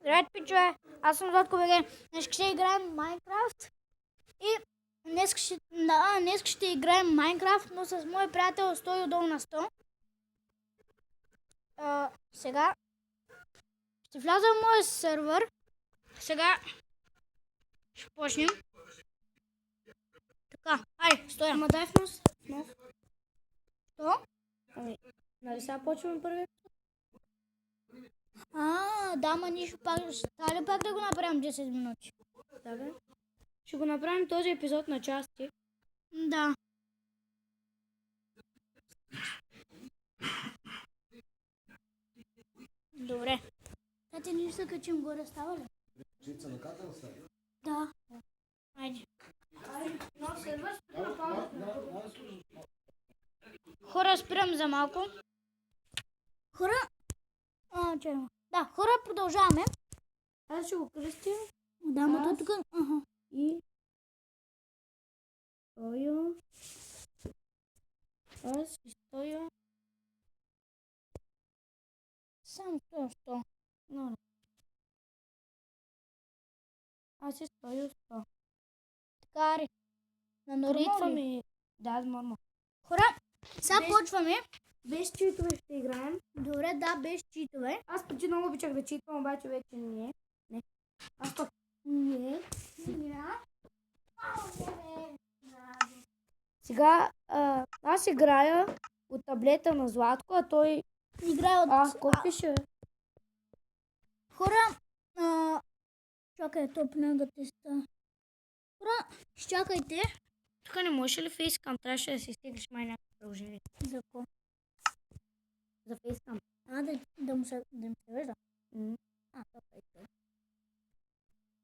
Здравейте, пичове! Аз съм Златко БГ. Днес ще играем Майнкрафт. И днес ще играем Майнкрафт, но с мой приятел Стои отдолу на 100. Сега ще вляза в моя сервер. Сега ще почнем. Така, айде, Стоя. Ама дай в нов. Що? Ами, нали сега почваме първи? Да, ма нищо пак. Стали пак да го направим 10 минути. Да, бе. Ще го направим този епизод на части. Да. Добре. Тати, ние ще качим горе, става ли? Жица на ката ли? Да. Айде. Хора, спирам за малко. Хора... Да, хора, продължаваме. Аз ще го кръстя. Да, ма то тук... И... Стойо. Аз и Стойо. Само 100. Но. Аз и Стойо 100. Така, ри. На нормално. Ритваме. Да, нормално. Хора, сега Без- почваме. Без читове ще играем. Добре, да, без читове. Аз преди много обичах да читвам, обаче вече не. Не. Аз пък Не. сега аз играя от таблета на Златко, а той... Играе от... какво пише? Хора, чакай, топ на теста. Хора, изчакайте. Тук не можеш ли фейскам? Трябваше да си стиглиш май някакво приложение. За какво? За фейскам. Да му се вижда. Топ.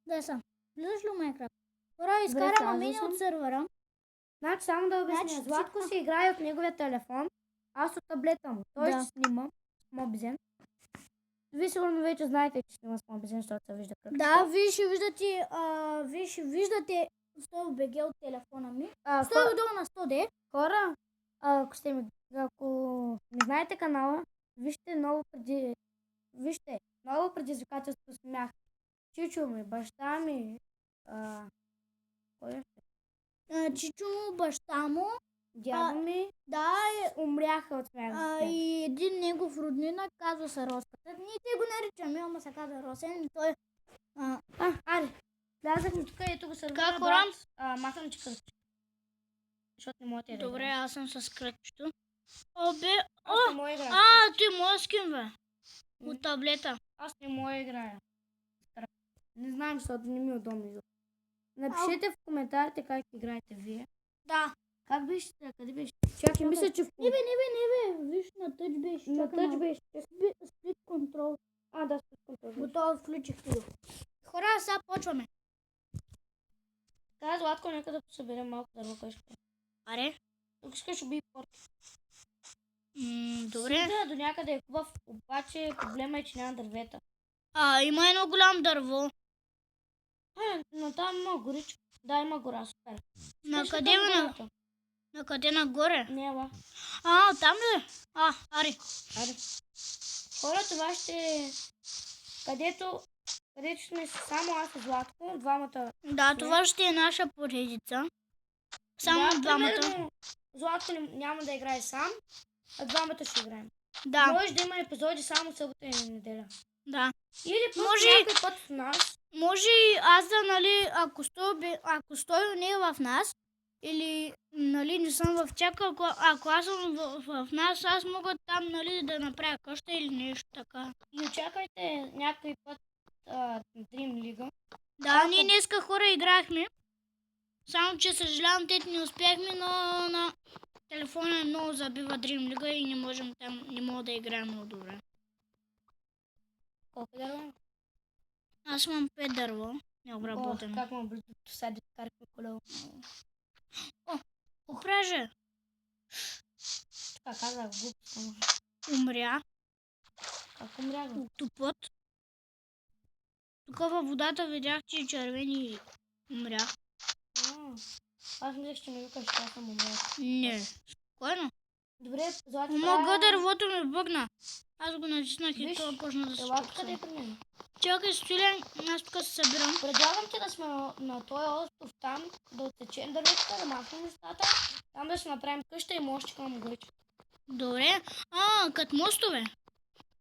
Да съм. Влизаш ли в Майнкрафт? Хора, изкараме влязла мене съм. от сервера. Значи само да обясня. Значи, Златко си играе от неговия телефон, аз от таблета му. Той Да. ще снима с Мобизен. Вие сигурно вече знаете, че снима с Мобизен, защото се вижда кръг. Да, вие ще виждате Стои БГ от телефона ми. Стои отдолу на 100 де. Хора, ако не знаете канала, вижте ново предизвикателство смях. Чичо ми, баща ми, кой е? Чичо му, баща му. Дядо ми, Да, умряха от смях. и един негов роднина казва се Роската. Ние те го наричаме, ама се казва Росен. И той... Аре, влязахме тук и тук се Как, хора? махам, че кръстче. Защото не мога да Добре, аз съм с кръчето. Аз не мога да играя. Ти моя скин, бе. От таблета. Аз не мога да играя. Не знам, защото не ми е удобно. Напишете в коментарите как играете вие. Да. Как беше? Къде беше? Чакай, мисля, че в... Не бе. Виж, на тъч беше. На тъч беше. Сплит контрол. Да, спит контрол. Готово, включих го. Хора, сега почваме. Така, Златко, нека да посъберем малко дърво къщата. Аре? Тук искаш уби порки. Добре. Сидра до някъде е хубав, обаче проблема е, че няма дървета. Има едно голямо дърво. Но там има горичко. Да, има гора, супер. На Искаш ли къде там ме? гората? На къде нагоре? Не, ела. Там ли? Аре. Айде. Хора, това ще... Където сме само аз и Златко, двамата. Да, това ще е наша поредица. Само да, двамата. примерно, Златко няма да играе сам, а двамата ще играем. Да, Може да има епизоди само събота и неделя. да. Или просто Може- някой път в нас. Може и аз да, нали, ако Стои не е в нас, или, нали, не съм в чак, ако аз съм в нас, аз мога там, нали, да направя къща или нещо така. И очаквайте някой път Dream League. Да, ние днеска хора играхме. Само, че съжалявам, те не успяхме, но на телефона е много забива Dream League и не мога да играем много добре. Колко дърва? Аз имам 5 дърво, необработено. Как му близо сади карка колело. Опраже, Така казах глупо. умря, Как умря го? тупът. Тук във водата видях, че е червени и умря. Аз мислех, че ми викаш, че аз съм умрял. Не, спокойно. Добре, Златко, Мога дървото ми бъгна. Аз го натиснах и Виж, това почна да се Ела тук къде чупса. е при мен. Чакай, Стилен, аз тук се събирам. Предлагам ти да сме на този остров там, да отсечем дърветата, да махнем листата, там да си направим къща и мостчика на могъче. Добре. Като мостове.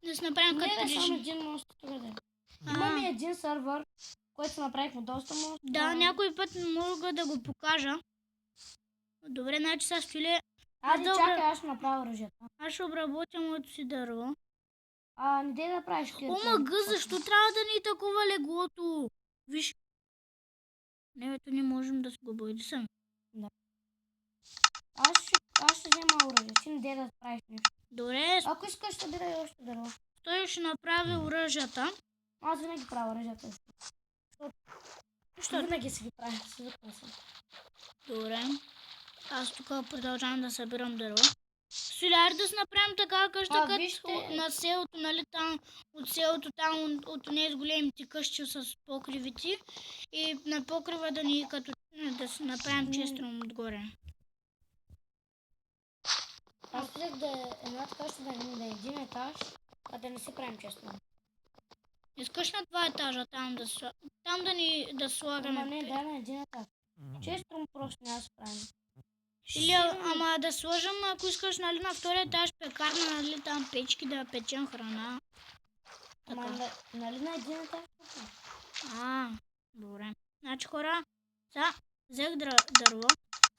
Да си направим Не, като да само предишни. един мост тук да е. Имаме един сървър, който направихме доста мост. Да, някой път мога да го покажа. Добре, значи сега Стиле, Айде, добре. чакай, аз ще направя оръжията. аз ще обработя моето си дърво. Не дей да правиш кирка. Омага, защо трябва да ни е такова леглото? Виж. Небето не можем да се го бъде сами. Аз ще взема оръжие. Ти не дей да правиш нещо. Добре, Ако искаш, събирай още дърво. той ще направи оръжията. Аз винаги правя оръжията. Що? Винаги си ги правя. Свикна съм. Добре. Аз тук продължавам да събирам дърво. Соляр да си направим така къща, като на селото, нали там, от селото там, от тези големите къщи с покривици. И на покрива да ни като да си направим честно отгоре. Аз исках да е едната къща да е един етаж, а да не си правим честно. Искаш на 2 етажа там да ни да слагаме. Ама не, дай на един етаж. Честно просто няма да се правим. Или, ама да сложим, ако искаш, нали, на втория етаж пекарна, нали, там печки да печем храна. Ама нали на един етаж? Добре. Значи хора, сега взех дърво.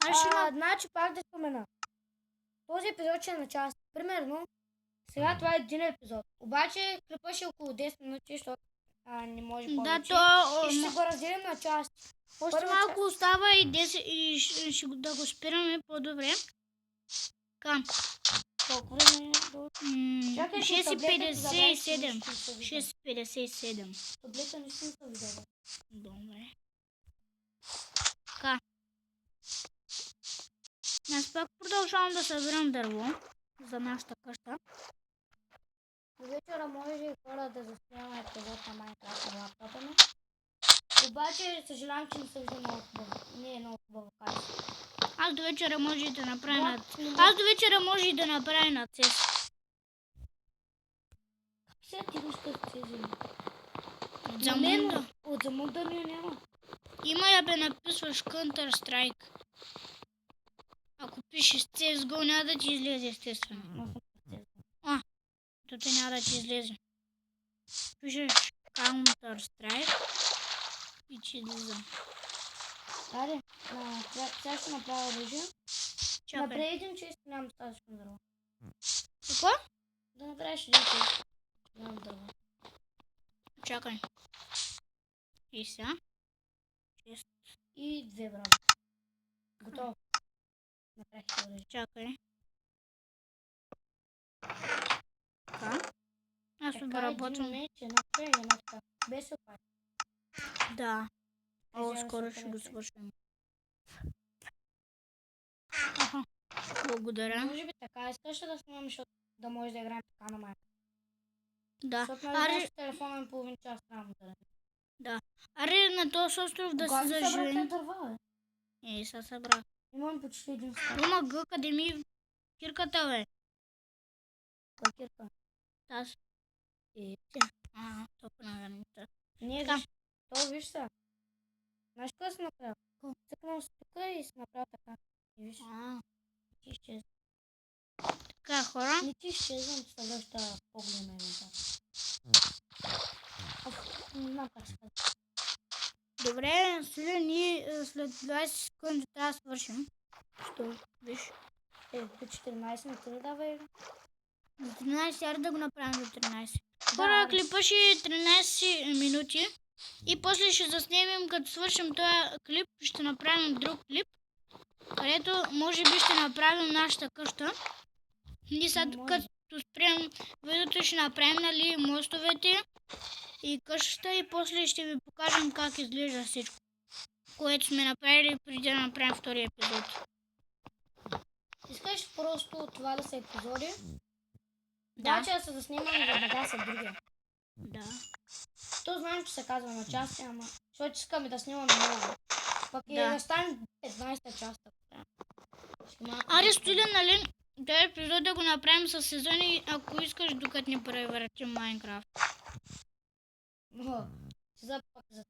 Аз ще Значи пак да спомена. Този епизод ще е на част. Примерно, сега това е един епизод. Обаче клипът ще е около 10 минути, защото не може повече. И ще го разделим на части. Още малко остава и 10 и ще да го спираме по-добре. Така. Колко време е? 6:57. 6:57. Таблета не съм се видела. Добре. Така. Аз пак продължавам да събирам дърво за нашата къща. До вечера може и хора да заснемаме епизод на Майнкрафт на лаптопа ми. Обаче съжалявам, че не се вижда много хубаво. Не е много хубаво качество. Аз до вечера може и да направя на CES. Как сега ти искаш тези? От Замунда. От Замунда ми няма. Има я бе написваш Counter Strike. Ако пишеш CSGO, няма да ти излезе естествено. То те няма да ти излезе. Пишеш Counter Strike и ти излиза. Аре, сега ще направя оръжие. Чакай. Направи един чест, нямам достатъчно дърво. Какво? Да направиш един чест. Нямам дърво. Чакай. И сега? И 2 браво. Готово. Направих оръжие. Чакай. Така. Аз обработвам. Един меч, една край, една така. Без опач. Да. О, Сега скоро ще ще го правя. свършим. Благодаря. Може би така искаш да снимам, защото да може да играем така на майка. Да. Защото нали знаеш, телефона ми половин час само да. Аре на този остров да се заживим. Кога събрахте дърва, бе? Сега събрах. Имам почти един стар. Рома Г, къде ми кирката, бе? Кой кирка? Аз. Тя. Тока на граница. Не, Така. виж. То виж са. Знаеш какво си направил? Цъкнал си тук и си направил така. И виж. Ти изчезва. Така, хора. Не ти изчезвам, че се връща по-голема инвентар. Не знам как се казва. Добре, сега ние след 20 секунди трябва да свършим. Що? Виж. До 14 не ти ли дава игра? За 13, аре да го направим за 13. Хора, клипа ще е 13 минути. И после ще заснемем, като свършим този клип, ще направим друг клип, където може би ще направим нашата къща. И сега като спрем видеото ще направим, нали, мостовете и къщата и после ще ви покажем как изглежда всичко, което сме направили преди да направим втория епизод. Искаш просто това да са епизоди? Да. Да, че да се заснемаме веднага след другия. Да. То знаем, че се казва на части, ама защото искаме да снимаме много. Пък и да стане 15-та част. Аре, Студен, нали, този епизод да го направим с сезони, ако искаш, докато ни превъртим Майнкрафт. За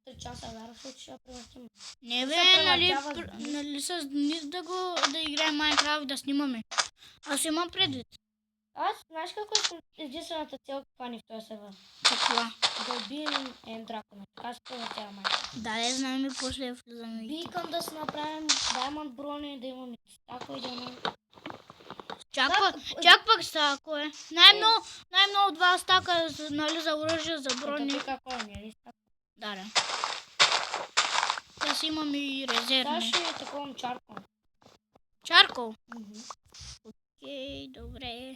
3 часа вярваш ли, че ще превъртим? Не бе, Се нали, превъртява с Денис. нали с Денис да играем Майнкрафт, да снимаме. Аз имам предвид. Аз, знаеш какво искам? Единствената цел това ни в този сервер? Каква? Да убием Ендракона. Така се превъртява майка. Да, не знаем и после влизаме. Викам да си направим Diamond брони, да имаме стако и да имаме... Чак пък стако е. Най-много 2 стака, нали, за оръжие, за брони. Ето какво е, не е ли стако? Да. Да си имам и Сега резервни. ще таковам чаркон. Чаркол? Окей, добре.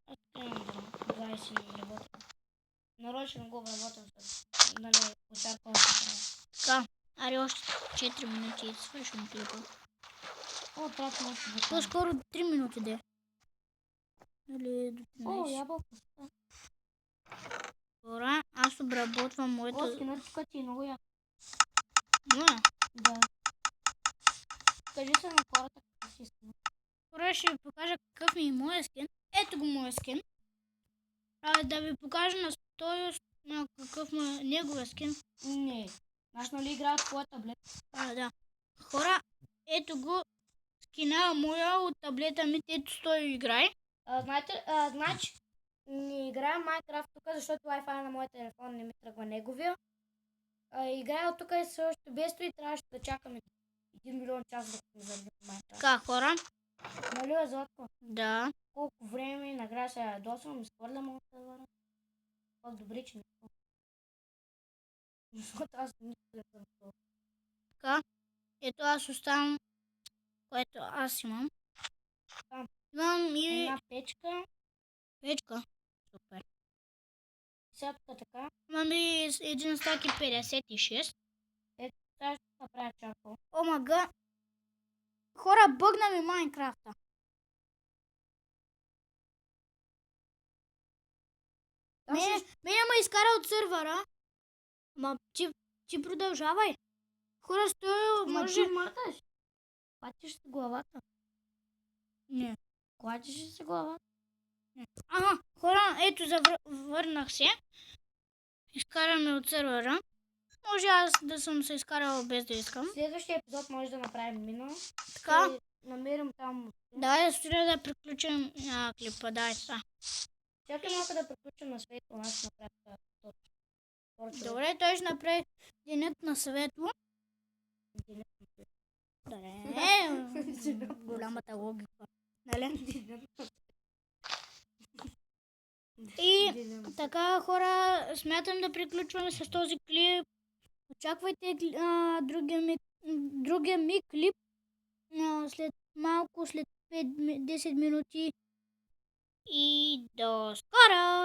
Аз имам 20 работа. Нарочно го обработвам с... Нали, по чаркон се прави. Така, аре още 4 минути и свършим клипа. О, трябва да може да... По-скоро 3 минути де. Нали, до 13. О, ябълка. Добре, аз обработвам О, моето... скинът тук ти е много як. Моя. Да. Кажи се на хората какво си скин. Добре, ще ви покажа какъв ми е моя скин. Ето го моя скин. Да ви покажа на стоеност на какъв му е неговия скин. Не. Знаеш, нали играят твоя таблет? Да. Хора, ето го скина моя от таблета ми, ето стои играй. Знаете, значи не играя Майнкрафт тук, защото Wi-Fi на моя телефон не ми тръгва неговия. Играя от тук и също без това и трябваше да чакаме 1 милион час да ми завърнем Майнкрафт. Така, хора. Нали е, Златко? Да. Колко време накрая се ядосвам, изхвърлям от сервера. Пак добре, че не съм. Защото аз нищо не съм това. Така. Ето аз оставам, което аз имам. Да. Имам и Една печка. печка. Супер. Сега тук така. Имам и един стак и 56. Сега ще направя чаркол. О, мага. Хора, бъгна ми Майнкрафта. Мене ме изкара от сървъра. Ма ти продължавай. Хора, стоя, може... Ти мърдаш. Клатиш си главата. Не. Клатиш си главата. Ага, хора, ето върнах се. Изкараме от сървъра. Може аз да съм се изкарала без да искам. Следващия епизод може да направим мина. Така. Ще намерим там. Давай да приключим клипа, дай са. Чакай малко да приключим на светло, аз ще направя това. Добре, той ще направи денят на светло. Добре, голямата логика. Нали? И така, хора, смятам да приключваме с този клип. Очаквайте другия ми клип след малко, след 5-10 минути. И до скоро!